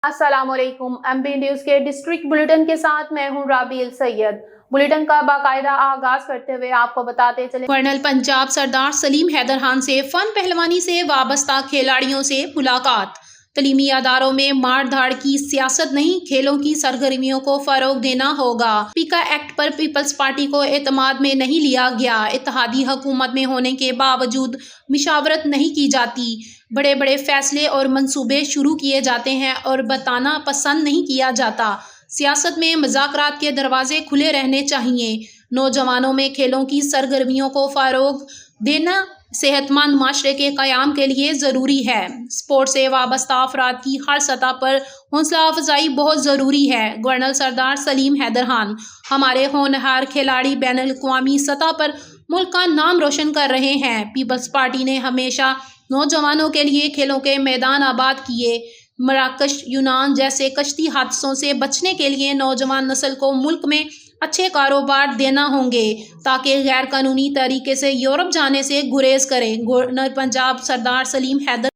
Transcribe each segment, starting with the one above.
السلام علیکم۔ M B news کے ڈسٹرکٹ بلیٹن کے ساتھ میں ہوں رابیل سید۔ بلیٹن کا باقاعدہ آغاز کرتے ہوئے آپ کو بتاتے چلیں گورنر پنجاب سردار سلیم حیدر خان سے فن پہلوانی سے وابستہ کھلاڑیوں سے ملاقات۔ تعلیمی اداروں میں مار دھاڑ کی سیاست نہیں، کھیلوں کی سرگرمیوں کو فروغ دینا ہوگا۔ پیکا ایکٹ پر پیپلز پارٹی کو اعتماد میں نہیں لیا گیا۔ اتحادی حکومت میں ہونے کے باوجود مشاورت نہیں کی جاتی۔ بڑے بڑے فیصلے اور منصوبے شروع کیے جاتے ہیں اور بتانا پسند نہیں کیا جاتا۔ سیاست میں مذاکرات کے دروازے کھلے رہنے چاہیے۔ نوجوانوں میں کھیلوں کی سرگرمیوں کو فروغ دینا صحت مند معاشرے کے قیام کے لیے ضروری ہے۔ اسپورٹ سے وابستہ افراد کی ہر سطح پر حوصلہ افزائی بہت ضروری ہے۔ گورنر سردار سلیم حیدر خان۔ ہمارے ہونہار کھلاڑی بین الاقوامی سطح پر ملک کا نام روشن کر رہے ہیں۔ پیپلز پارٹی نے ہمیشہ نوجوانوں کے لیے کھیلوں کے میدان آباد کیے۔ مراکش، یونان جیسے کشتی حادثوں سے بچنے کے لیے نوجوان نسل کو ملک میں اچھے کاروبار دینا ہوں گے تاکہ غیر قانونی طریقے سے یورپ جانے سے گریز کریں۔ گورنر پنجاب سردار سلیم حیدر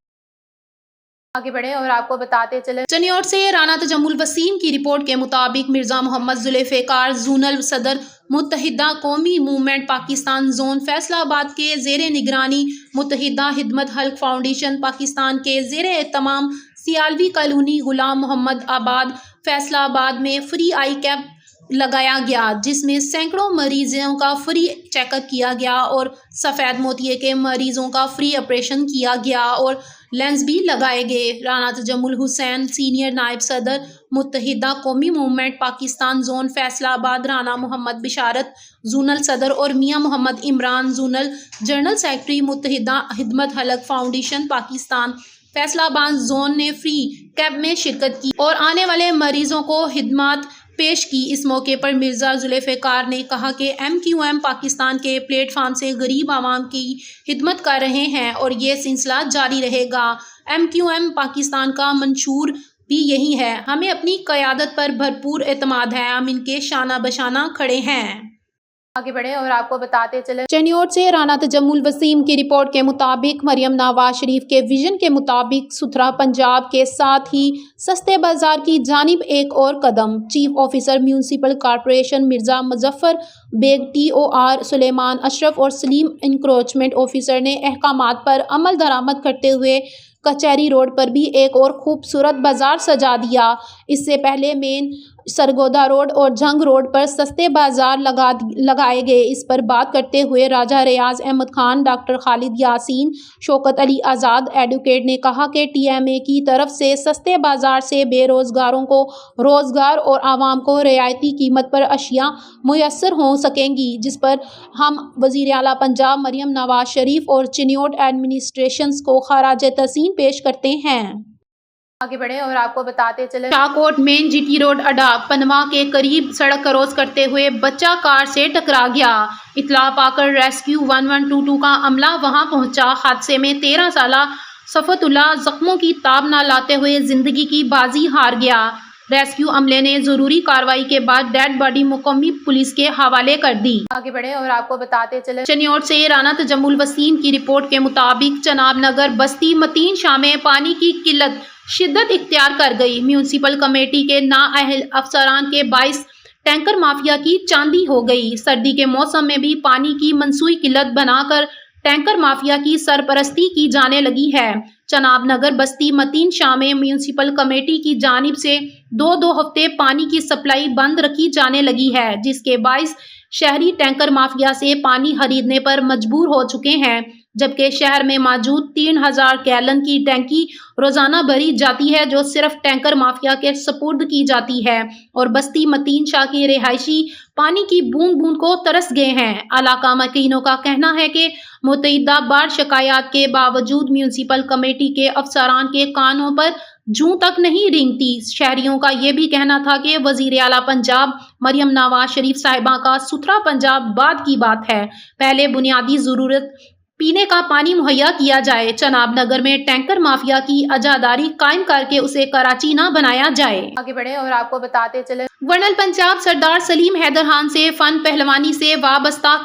آگے بڑھے اور آپ کو بتاتے چلے چنیوٹ سے رانا تجمل وسیم کی رپورٹ کے مطابق مرزا محمد ذوالفقار زونل صدر متحدہ قومی موومنٹ پاکستان زون فیصلہ آباد کے زیر نگرانی متحدہ خدمت خلق فاؤنڈیشن پاکستان کے زیر اہتمام سیالوی کالونی غلام محمد آباد فیصلہ آباد میں فری آئی کیمپ لگایا گیا، جس میں سینکڑوں مریضوں کا فری چیک اپ کیا گیا اور سفید موتیے کے مریضوں کا فری آپریشن کیا گیا اور لینس بھی لگائے گئے۔ رانا تجمل حسین سینئر نائب صدر متحدہ قومی موومنٹ پاکستان زون فیصلہ آباد، رانا محمد بشارت زونل صدر اور میاں محمد عمران زونل جنرل سیکرٹری متحدہ خدمت خلق فاؤنڈیشن پاکستان فیصلہ آباد زون نے فری کیمپ میں شرکت کی اور آنے والے مریضوں کو خدمات پیش کی۔ اس موقع پر مرزا ذوالفقار نے کہا کہ ایم کیو ایم پاکستان کے پلیٹ فارم سے غریب عوام کی خدمت کر رہے ہیں اور یہ سلسلہ جاری رہے گا۔ ایم کیو ایم پاکستان کا منشور بھی یہی ہے۔ ہمیں اپنی قیادت پر بھرپور اعتماد ہے، ہم ان کے شانہ بشانہ کھڑے ہیں۔ آگے بڑھے اور آپ کو بتاتے چلے چنیوٹ سے رانا تجمل وسیم کی رپورٹ کے مطابق مریم نواز شریف کے ویژن کے مطابق ستھرا پنجاب کے ساتھ ہی سستے بازار کی جانب ایک اور قدم۔ Chief officer municipal corporation Mirza Muzaffar Baig, T O R Suleman Ashraf اور سلیم انکروچمنٹ آفیسر نے احکامات پر عمل درآمد کرتے ہوئے کچہری روڈ پر بھی ایک اور خوبصورت بازار سجا دیا۔ اس سے پہلے مین سرگودا روڈ اور جھنگ روڈ پر سستے بازار لگائے گئے۔ اس پر بات کرتے ہوئے راجہ ریاض احمد خان، ڈاکٹر خالد یاسین، شوکت علی آزاد ایڈوکیٹ نے کہا کہ ٹی ایم اے کی طرف سے سستے بازار سے بے روزگاروں کو روزگار اور عوام کو رعایتی قیمت پر اشیاء میسر ہو سکیں گی، جس پر ہم وزیر اعلیٰ پنجاب مریم نواز شریف اور چنیوٹ ایڈمنسٹریشن کو خراج تحسین پیش کرتے ہیں۔ آگے بڑھے اور آپ کو بتاتے چلے شاہکوٹ مین جی ٹی روڈ اڈا پنواں کے قریب سڑک کراس کرتے ہوئے بچہ کار سے ٹکرا گیا۔ اطلاع پا کر ریسکیو 1122 کا عملہ وہاں پہنچا۔ حادثے میں 13 سالہ صفوت اللہ زخموں کی تاب نہ لاتے ہوئے زندگی کی بازی ہار گیا۔ ریسکیو عملے نے ضروری کارروائی کے بعد ڈیڈ باڈی مقامی پولیس کے حوالے کر دی۔ آگے بڑھے اور آپ کو بتاتے چلے چنیوٹ سے رانا تجمل وسیم کی رپورٹ کے مطابق چناب نگر بستی متین شاہ میں پانی کی قلت شدت اختیار کر گئی۔ میونسپل کمیٹی کے نااہل افسران کے باعث ٹینکر مافیا کی چاندی ہو گئی۔ سردی کے موسم میں بھی پانی کی منصوعی قلت بنا کر ٹینکر مافیا کی سرپرستی کی جانے لگی ہے۔ چناب نگر بستی متین شاہ میں میونسپل کمیٹی کی جانب سے دو ہفتے پانی کی سپلائی بند رکھی جانے لگی ہے، جس کے باعث شہری ٹینکر مافیا سے پانی خریدنے پر مجبور ہو چکے ہیں، جبکہ شہر میں موجود 3000 گیلن کی ٹینکی روزانہ بھری جاتی ہے جو صرف ٹینکر مافیا کے سپرد کی جاتی ہے اور بستی متین شاہ کے رہائشی پانی کی بوند بوند کو ترس گئے ہیں۔ علاقہ مکینوں کا کہنا ہے کہ متعدد بار شکایات کے باوجود میونسپل کمیٹی کے افسران کے کانوں پر جوں تک نہیں رینگتی۔ شہریوں کا یہ بھی کہنا تھا کہ وزیر اعلیٰ پنجاب مریم نواز شریف صاحبہ کا ستھرا پنجاب بعد کی بات ہے، پہلے بنیادی ضرورت پینے کا پانی مہیا کیا جائے۔ چناب نگر میں ٹینکر مافیا کی اجاداری قائم کر کے اسے کراچی نہ بنایا جائے۔ آگے بڑھے اور آپ کو بتاتے چلے گورنر پنجاب سردار سلیم حیدر خان سے فن پہلوانی سے وابستہ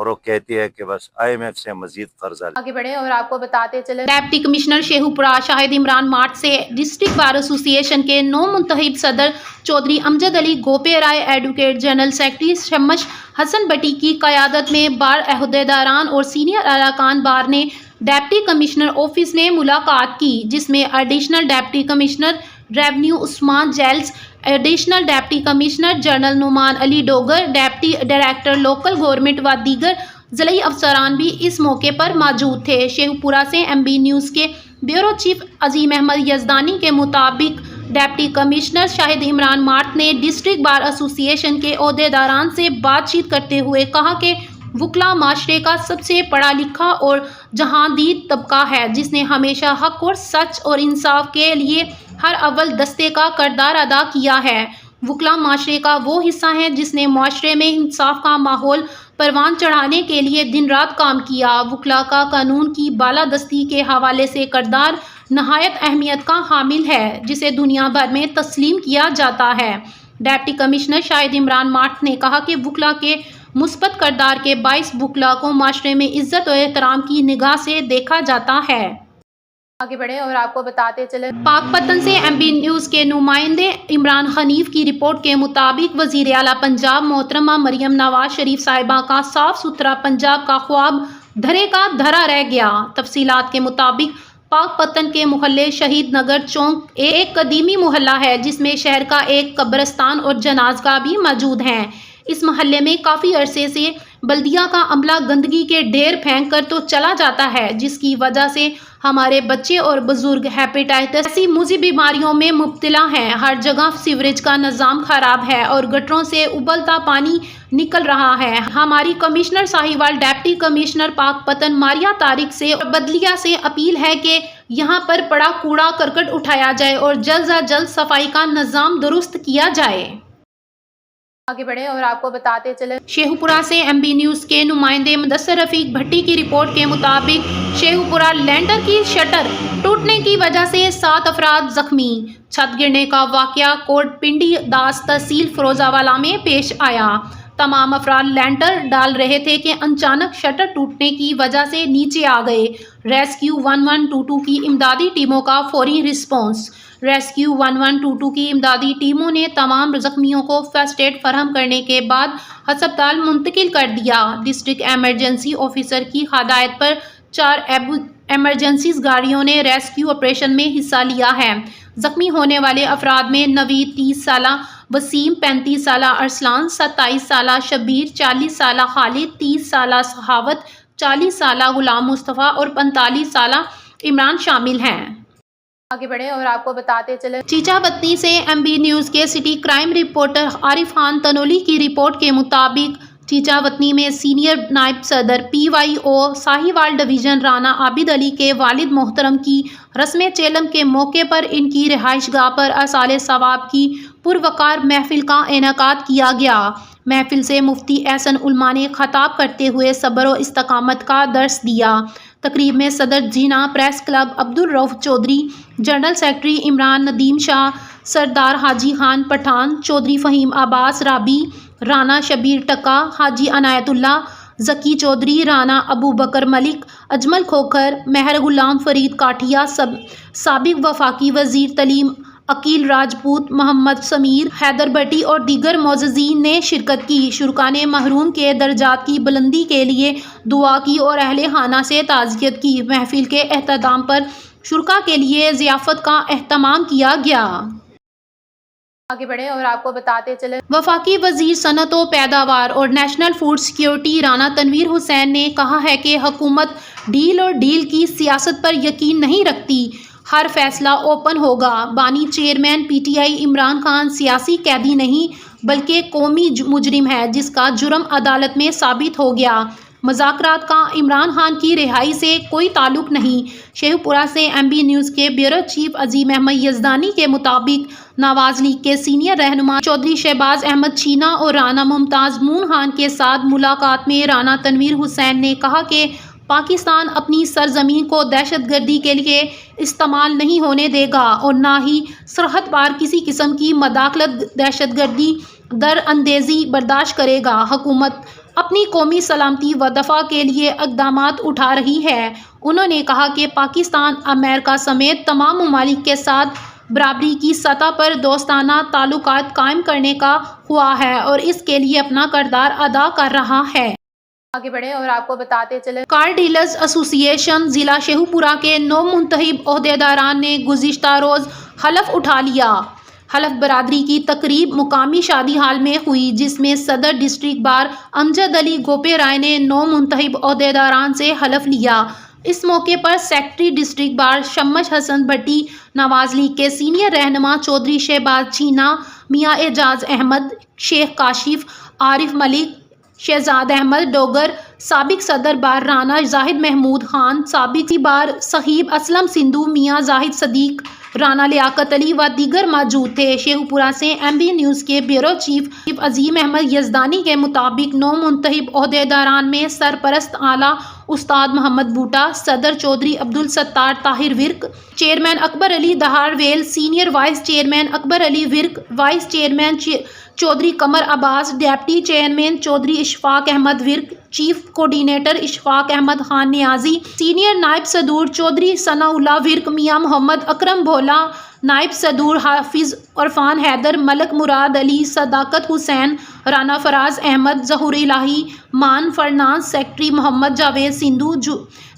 اور وہ کہتی ہے کہ بس IMF سے مزید قرضہ لیں۔ آگے بڑھیں اور آپ کو بتاتے چلیں ڈپٹی کمشنر شیخو پورہ شاہد عمران مارٹ سے ڈسٹرکٹ بار ایسوسی ایشن کے نو منتخب صدر چودھری امجد علی گوپے رائے، ایڈوکیٹ جنرل سیکرٹری شمش حسن بٹی کی قیادت میں بار عہدیداران اور سینئر اراکان بار نے ڈپٹی کمشنر آفس میں ملاقات کی، جس میں additional deputy commissioner revenue Usman جیلز، additional deputy commissioner general Noman Ali Dogar, deputy director local government و دیگر ضلعی افسران بھی اس موقع پر موجود تھے۔ شیخو پورہ سے MB نیوز کے بیورو چیف عظیم احمد یزدانی کے مطابق ڈپٹی کمشنر شاہد عمران مارٹ نے ڈسٹرکٹ بار ایسوسی ایشن کے عہدیداران سے بات چیت کرتے ہوئے کہا کہ وکلا معاشرے کا سب سے پڑھا لکھا اور جہاندید طبقہ ہے، جس نے ہمیشہ حق اور سچ اور انصاف کے لیے ہر اول دستے کا کردار ادا کیا ہے۔ وکلا معاشرے کا وہ حصہ ہے جس نے معاشرے میں انصاف کا ماحول پروان چڑھانے کے لیے دن رات کام کیا۔ وکلا کا قانون کی بالادستی کے حوالے سے کردار نہایت اہمیت کا حامل ہے، جسے دنیا بھر میں تسلیم کیا جاتا ہے۔ ڈپٹی کمشنر شاہد عمران مارٹ نے کہا کہ وکلا کے مثبت کردار کے باعث وکلا کو معاشرے میں عزت و احترام کی نگاہ سے دیکھا جاتا ہے۔ آگے بڑھیں اور آپ کو بتاتے چلیں پاک پتن سے MB نیوز کے نمائندے عمران حنیف کی رپورٹ کے مطابق وزیر اعلیٰ پنجاب محترمہ مریم نواز شریف صاحبہ کا صاف ستھرا پنجاب کا خواب دھرے کا دھرا رہ گیا۔ تفصیلات کے مطابق پاک پتن کے محلے شہید نگر چوک ایک قدیمی محلہ ہے، جس میں شہر کا ایک قبرستان اور جنازگاہ بھی موجود ہیں۔ اس محلے میں کافی عرصے سے بلدیہ کا عملہ گندگی کے ڈھیر پھینک کر تو چلا جاتا ہے، جس کی وجہ سے ہمارے بچے اور بزرگ ہیپیٹائٹس ایسی موذی بیماریوں میں مبتلا ہیں۔ ہر جگہ سیوریج کا نظام خراب ہے اور گٹروں سے ابلتا پانی نکل رہا ہے۔ ہماری کمشنر ساہیوال ڈپٹی کمشنر پاک پتن ماریا طارق سے اور بلدیہ سے اپیل ہے کہ یہاں پر پڑا کوڑا کرکٹ اٹھایا جائے اور جلد از جلد صفائی کا نظام درست کیا جائے۔ آگے بڑھیں اور آپ کو بتاتے چلیں شیخو پورہ سے MB نیوز کے نمائندے مدثر رفیق بھٹی کی رپورٹ کے مطابق شیخو پورہ لینڈر کی شٹر ٹوٹنے کی وجہ سے 7 افراد زخمی۔ چھت گرنے کا واقعہ کوٹ پنڈی داس تحصیل فیروزآباد میں پیش آیا۔ تمام افراد لینٹر ڈال رہے تھے کہ اچانک شٹر ٹوٹنے کی وجہ سے نیچے آ گئے۔ ریسکیو 1122 کی امدادی ٹیموں کا فوری رسپانس۔ ریسکیو 1122 کی امدادی ٹیموں نے تمام زخمیوں کو فرسٹ ایڈ فراہم کرنے کے بعد ہسپتال منتقل کر دیا۔ ڈسٹرکٹ ایمرجنسی آفیسر کی ہدایت پر 4 ایمرجنسی گاڑیوں نے ریسکیو آپریشن میں حصہ لیا ہے۔ زخمی ہونے والے افراد میں نوید 30 سالہ، وسیم 35 سالہ، ارسلان 27 سالہ، شبیر 40 سالہ، خالد 30 سالہ، سخاوت 40 سالہ، غلام مصطفیٰ اور 45 سالہ عمران شامل ہیں۔ آگے بڑھیں اور آپ کو بتاتے چلیں چیچا وطنی سے MB نیوز کے city crime reporter Arif Khan Tanoli کی رپورٹ کے مطابق چیچا وطنی میں سینئر نائب صدر PYO ساہیوال ڈویژن رانا عابد علی کے والد محترم کی رسم چیلم کے موقع پر ان کی رہائش گاہ پر ایصال ثواب کی پروقار محفل کا انعقاد کیا گیا۔ محفل سے مفتی احسن علماء نے خطاب کرتے ہوئے صبر و استقامت کا درس دیا۔ تقریب میں صدر جینا press club Abdul Rauf Chaudhry, general secretary Imran Nadeem Shah, Sardar Haji Khan Pathan, Chaudhry Fahim عباس رابی، رانا شبیر ٹکا، حاجی عنایت اللہ، ذکی چودھری، رانا ابو بکر ملک، اجمل کھوکھر، مہر غلام فرید کاٹھیا، سابق وفاقی وزیر تعلیم عقیل راجپوت، محمد سمیر، حیدر بٹی اور دیگر معززین نے شرکت کی۔ شرکاء نے محروم کے درجات کی بلندی کے لیے دعا کی اور اہل خانہ سے تعزیت کی۔ محفل کے اختتام پر شرکاء کے لیے ضیافت کا اہتمام کیا گیا۔ آگے بڑھیں اور آپ کو بتاتے چلیں وفاقی وزیر صنعت و پیداوار اور national food security Rana Tanveer Hussain نے کہا ہے کہ حکومت ڈیل اور ڈیل کی سیاست پر یقین نہیں رکھتی، ہر فیصلہ اوپن ہوگا۔ بانی چیئرمین PTI عمران خان سیاسی قیدی نہیں بلکہ قومی مجرم ہے، جس کا جرم عدالت میں ثابت ہو گیا۔ مذاکرات کا عمران خان کی رہائی سے کوئی تعلق نہیں۔ شیخو پورہ سے MB نیوز کے بیورو چیف عظیم احمد یزدانی کے مطابق نواز لیگ کے سینئر رہنما چودھری شہباز احمد چینا اور رانا ممتاز مون خان کے ساتھ ملاقات میں رانا تنویر حسین نے کہا کہ پاکستان اپنی سرزمین کو دہشت گردی کے لیے استعمال نہیں ہونے دے گا اور نہ ہی سرحد پار کسی قسم کی مداخلت دہشت گردی در اندیزی برداشت کرے گا۔ حکومت اپنی قومی سلامتی و دفاع کے لیے اقدامات اٹھا رہی ہے۔ انہوں نے کہا کہ پاکستان امریکہ سمیت تمام ممالک کے ساتھ برابری کی سطح پر دوستانہ تعلقات قائم کرنے کا خواہاں ہے اور اس کے لیے اپنا کردار ادا کر رہا ہے۔ آگے بڑھیں اور آپ کو بتاتے چلیں کار ڈیلرز ایسوسی ایشن ضلع شیخوپورہ کے 9 منتخب عہدیداران نے گزشتہ روز حلف اٹھا لیا۔ حلف برادری کی تقریب مقامی شادی ہال میں ہوئی، جس میں صدر ڈسٹرکٹ بار امجد علی گوپے رائے نے 9 منتخب عہدیداران سے حلف لیا۔ اس موقع پر سیکرٹری ڈسٹرکٹ بار شمش حسن بھٹی، نواز لیگ کے سینئر رہنما چودھری شہباز چھینا، میاں اعجاز احمد، شیخ کاشف، عارف ملک، شہزاد احمد ڈوگر، سابق صدر بار رانا زاہد محمود خان، سابق بار صہیب اسلم سندھو، میاں زاہد صدیق، رانا لیاقت علی و دیگر موجود تھے۔ شیخوپورہ سے MB نیوز کے بیورو چیف عظیم احمد یزدانی کے مطابق 9 منتخب عہدیداران میں سرپرست اعلیٰ استاد محمد بوٹا، صدر Chaudhry Abdul Sattar Tahir Virk, chairman Akbar Ali Daharwal, senior vice chairman Akbar Ali Virk, vice chairman Chaudhry Qamar Abbas, deputy chairman Chaudhry Ishfaq Ahmad Virk, chief coordinator Ishfaq Ahmad Khan Niazi, senior نائب صدور چودھری ثناء اللہ ورک، میاں محمد اکرم بھولا، نائب صدور حافظ عرفان حیدر، ملک مراد علی، صداقت حسین، رانا فراز احمد، ظہور الہی مان، فرنانس سیکرٹری محمد جاوید سندھو،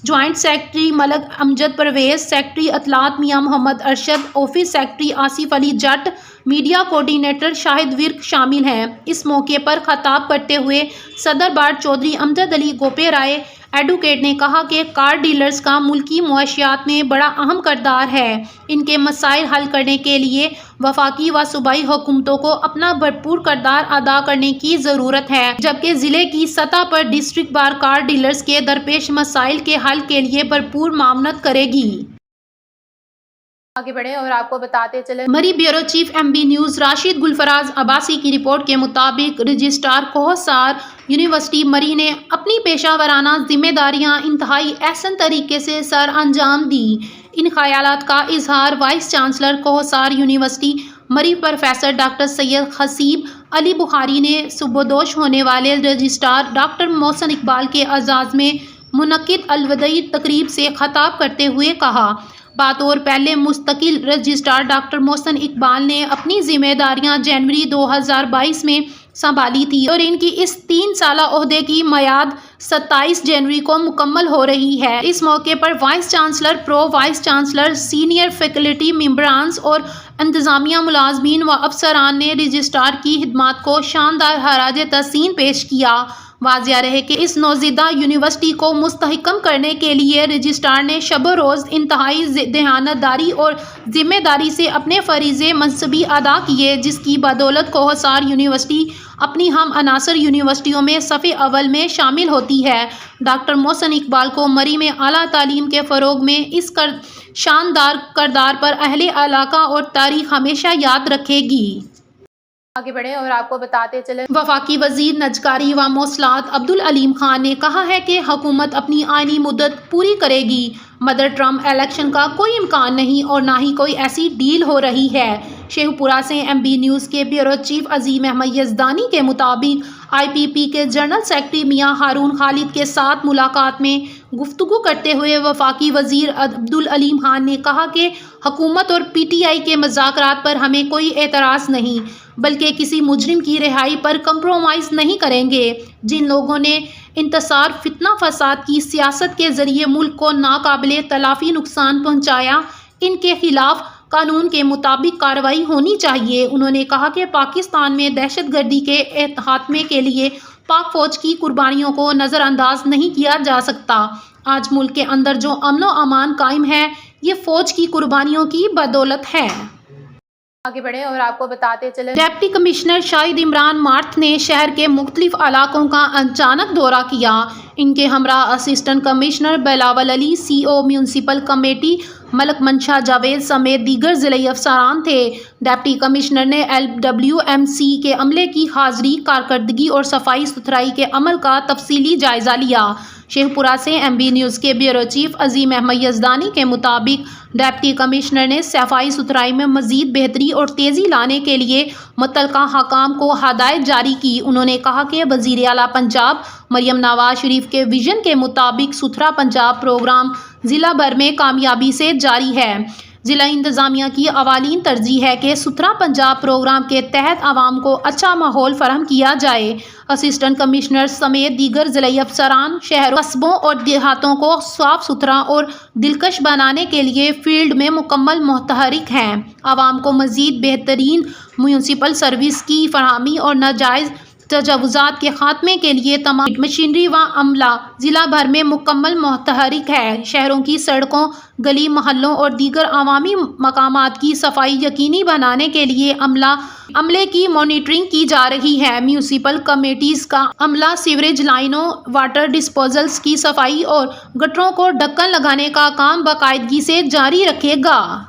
جوائنٹ سیکرٹری ملک امجد پرویز، سیکرٹری اطلاعات میاں محمد ارشد، آفس سیکرٹری آصف علی جٹ، میڈیا کوآرڈینیٹر شاہد ورک شامل ہیں۔ اس موقع پر خطاب کرتے ہوئے صدر بار چودھری امجد علی گوپے رائے ایڈوکیٹ نے کہا کہ کار ڈیلرز کا ملکی معاشیات میں بڑا اہم کردار ہے۔ ان کے مسائل حل کرنے کے لیے وفاقی و صوبائی حکومتوں کو اپنا بھرپور کردار ادا کرنے کی ضرورت ہے، جبکہ ضلع کی سطح پر ڈسٹرکٹ بار کار ڈیلرز کے درپیش مسائل کے حل کے لیے بھرپور معاونت کرے گی۔ آگے بڑھیں اور آپ کو بتاتے چلیں Murree bureau chief MB news Rashid Gulfraz Abbasi کی رپورٹ کے مطابق رجسٹرار کوہسار یونیورسٹی مری نے اپنی پیشہ ورانہ ذمہ داریاں انتہائی احسن طریقے سے سر انجام دی۔ ان خیالات کا اظہار وائس چانسلر کوہسار یونیورسٹی مری پروفیسر ڈاکٹر سید حسیب علی بخاری نے سبودوش ہونے والے رجسٹرار ڈاکٹر محسن اقبال کے اعزاز میں منعقد الوداعی تقریب سے خطاب کرتے ہوئے کہا۔ بطور پہلے مستقل رجسٹرار ڈاکٹر محسن اقبال نے اپنی ذمہ داریاں جنوری 2022 میں سنبھالی تھی اور ان کی اس 3 سالہ عہدے کی میعاد 27 جنوری کو مکمل ہو رہی ہے۔ اس موقع پر vice chancellor, pro vice chancellor, senior faculty ممبرانز اور انتظامیہ ملازمین و افسران نے رجسٹرار کی خدمات کو شاندار خراج تحسین پیش کیا۔ واضح رہے کہ اس نوزائیدہ یونیورسٹی کو مستحکم کرنے کے لیے رجسٹرار نے شب و روز انتہائی دیانتداری اور ذمہ داری سے اپنے فریضے منصبی ادا کیے، جس کی بدولت کوہسار یونیورسٹی اپنی ہم عناصر یونیورسٹیوں میں صف اول میں شامل ہوتی ہے۔ ڈاکٹر محسن اقبال کو مری میں اعلیٰ تعلیم کے فروغ میں اس شاندار کردار پر اہل علاقہ اور تاریخ ہمیشہ یاد رکھے گی۔ آگے بڑھیں اور آپ کو بتاتے چلیں وفاقی وزیر نجکاری و مواصلات عبدالعلیم خان نے کہا ہے کہ حکومت اپنی آئینی مدت پوری کرے گی۔ مدر ٹرمپ الیکشن کا کوئی امکان نہیں اور نہ ہی کوئی ایسی ڈیل ہو رہی ہے۔ شیخوپورہ سے MB نیوز کے بیورو چیف عظیم احمد یزدانی کے مطابق IPP کے جنرل سیکرٹری میاں ہارون خالد کے ساتھ ملاقات میں گفتگو کرتے ہوئے وفاقی وزیر عبدالعلیم خان نے کہا کہ حکومت اور PTI کے مذاکرات پر ہمیں کوئی اعتراض نہیں، بلکہ کسی مجرم کی رہائی پر کمپرومائز نہیں کریں گے۔ جن لوگوں نے انتشار فتنہ فساد کی سیاست کے ذریعے ملک کو ناقابل تلافی نقصان پہنچایا، ان کے خلاف قانون کے مطابق کارروائی ہونی چاہیے۔ انہوں نے کہا کہ پاکستان میں دہشت گردی کے خاتمے کے لیے پاک فوج کی قربانیوں کو نظر انداز نہیں کیا جا سکتا۔ آج ملک کے اندر جو امن و امان قائم ہے، یہ فوج کی قربانیوں کی بدولت ہے۔ آگے بڑھیں اور آپ کو بتاتے چلیں ڈپٹی کمشنر شاہد عمران مارتھ نے شہر کے مختلف علاقوں کا اچانک دورہ کیا۔ ان کے ہمراہ اسسٹنٹ کمشنر بلاول علی، CO میونسپل کمیٹی ملک منشا جاوید سمیت دیگر ضلعی افسران تھے۔ ڈپٹی کمشنر نے LWMC کے عملے کی حاضری، کارکردگی اور صفائی ستھرائی کے عمل کا تفصیلی جائزہ لیا۔ شیخپورہ سے MB نیوز کے بیورو چیف عظیم احمد یزدانی کے مطابق ڈپٹی کمشنر نے صفائی ستھرائی میں مزید بہتری اور تیزی لانے کے لیے متعلقہ حکام کو ہدایت جاری کی۔ انہوں نے کہا کہ وزیر اعلیٰ پنجاب مریم نواز شریف کے ویژن کے مطابق ستھرا پنجاب پروگرام ضلع بھر میں کامیابی سے جاری ہے۔ ضلع انتظامیہ کی اولین ترجیح ہے کہ ستھرا پنجاب پروگرام کے تحت عوام کو اچھا ماحول فراہم کیا جائے۔ اسسٹنٹ کمشنر سمیت دیگر ضلعی افسران شہروں، قصبوں اور دیہاتوں کو صاف ستھرا اور دلکش بنانے کے لیے فیلڈ میں مکمل متحرک ہیں۔ عوام کو مزید بہترین میونسپل سروس کی فراہمی اور ناجائز تجاوزات کے خاتمے کے لیے تمام مشینری و عملہ ضلع بھر میں مکمل متحرک ہے۔ شہروں کی سڑکوں، گلی محلوں اور دیگر عوامی مقامات کی صفائی یقینی بنانے کے لیے عملے کی مانیٹرنگ کی جا رہی ہے۔ میونسپل کمیٹیز کا عملہ سیوریج لائنوں، واٹر ڈسپوزلز کی صفائی اور گٹروں کو ڈھکن لگانے کا کام باقاعدگی سے جاری رکھے گا۔